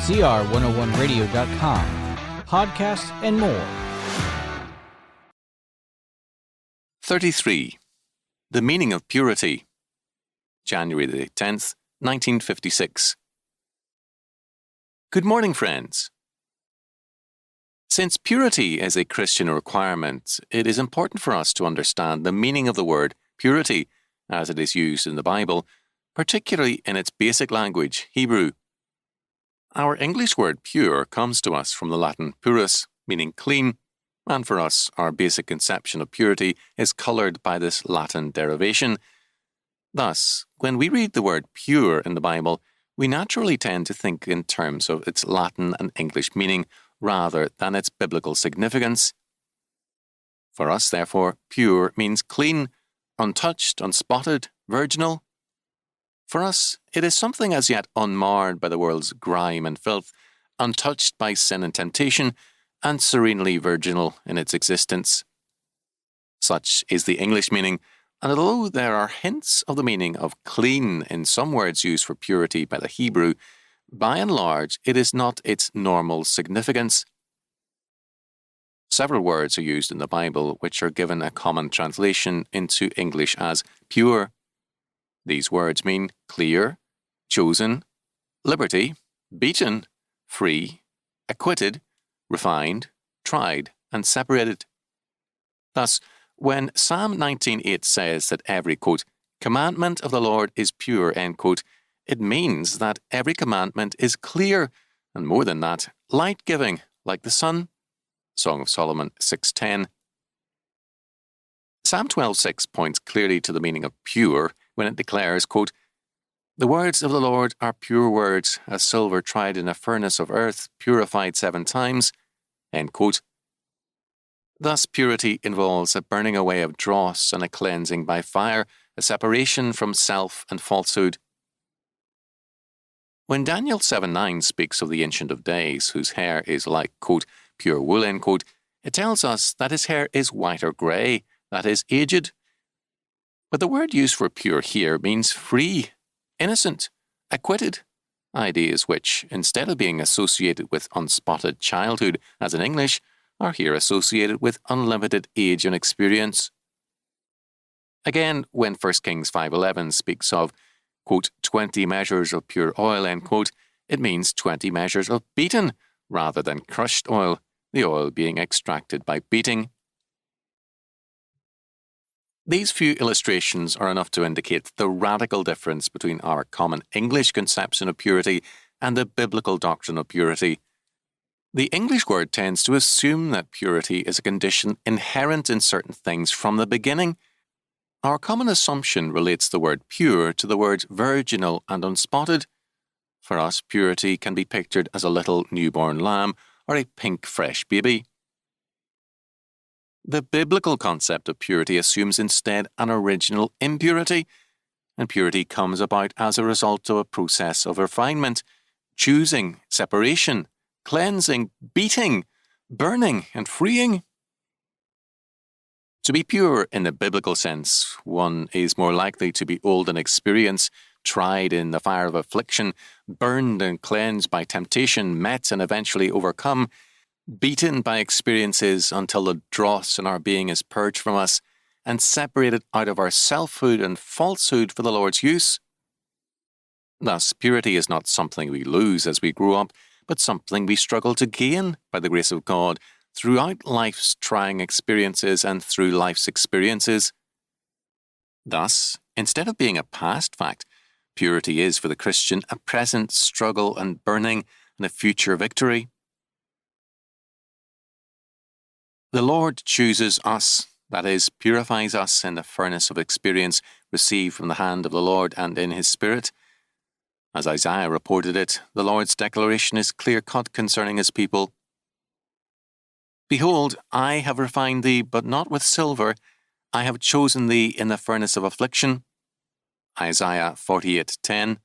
CR101radio.com, podcasts, and more. 33. The meaning of purity. January the 10th, 1956. Good morning, friends. Since purity is a Christian requirement, it is important for us to understand the meaning of the word purity as it is used in the Bible, particularly in its basic language, Hebrew. Our English word pure comes to us from the Latin purus, meaning clean, and for us, our basic conception of purity is coloured by this Latin derivation. Thus, when we read the word pure in the Bible, we naturally tend to think in terms of its Latin and English meaning rather than its biblical significance. For us, therefore, pure means clean, untouched, unspotted, virginal. For us, it is something as yet unmarred by the world's grime and filth, untouched by sin and temptation, and serenely virginal in its existence. Such is the English meaning, and although there are hints of the meaning of clean in some words used for purity by the Hebrew, by and large it is not its normal significance. Several words are used in the Bible which are given a common translation into English as pure. These words mean clear, chosen, liberty, beaten, free, acquitted, refined, tried, and separated. Thus, when Psalm 19:8 says that every, quote, commandment of the Lord is pure, end quote, it means that every commandment is clear, and more than that, light-giving, like the sun. Song of Solomon 6:10. Psalm 12:6 points clearly to the meaning of pure when it declares, quote, the words of the Lord are pure words, as silver tried in a furnace of earth, purified 7 times, end quote. Thus, purity involves a burning away of dross and a cleansing by fire, a separation from self and falsehood. When Daniel 7:9 speaks of the Ancient of Days, whose hair is like, quote, pure wool, end quote, it tells us that his hair is white or grey, that is, aged. But the word used for pure here means free, innocent, acquitted, ideas which, instead of being associated with unspotted childhood, as in English, are here associated with unlimited age and experience. Again, when 1 Kings 5:11 speaks of, quote, 20 measures of pure oil, end quote, it means 20 measures of beaten rather than crushed oil, the oil being extracted by beating. These few illustrations are enough to indicate the radical difference between our common English conception of purity and the biblical doctrine of purity. The English word tends to assume that purity is a condition inherent in certain things from the beginning. Our common assumption relates the word pure to the words virginal and unspotted. For us, purity can be pictured as a little newborn lamb or a pink fresh baby. The biblical concept of purity assumes instead an original impurity, and purity comes about as a result of a process of refinement, choosing, separation, cleansing, beating, burning, and freeing. To be pure in the biblical sense, one is more likely to be old in experience, tried in the fire of affliction, burned and cleansed by temptation, met and eventually overcome, beaten by experiences until the dross in our being is purged from us, and separated out of our selfhood and falsehood for the Lord's use. Thus, purity is not something we lose as we grow up, but something we struggle to gain by the grace of God throughout life's trying experiences and through life's experiences. Thus, instead of being a past fact, purity is for the Christian a present struggle and burning and a future victory. The Lord chooses us, that is, purifies us in the furnace of experience received from the hand of the Lord and in His Spirit. As Isaiah reported it, the Lord's declaration is clear-cut concerning His people. Behold, I have refined thee, but not with silver. I have chosen thee in the furnace of affliction. Isaiah 48:10.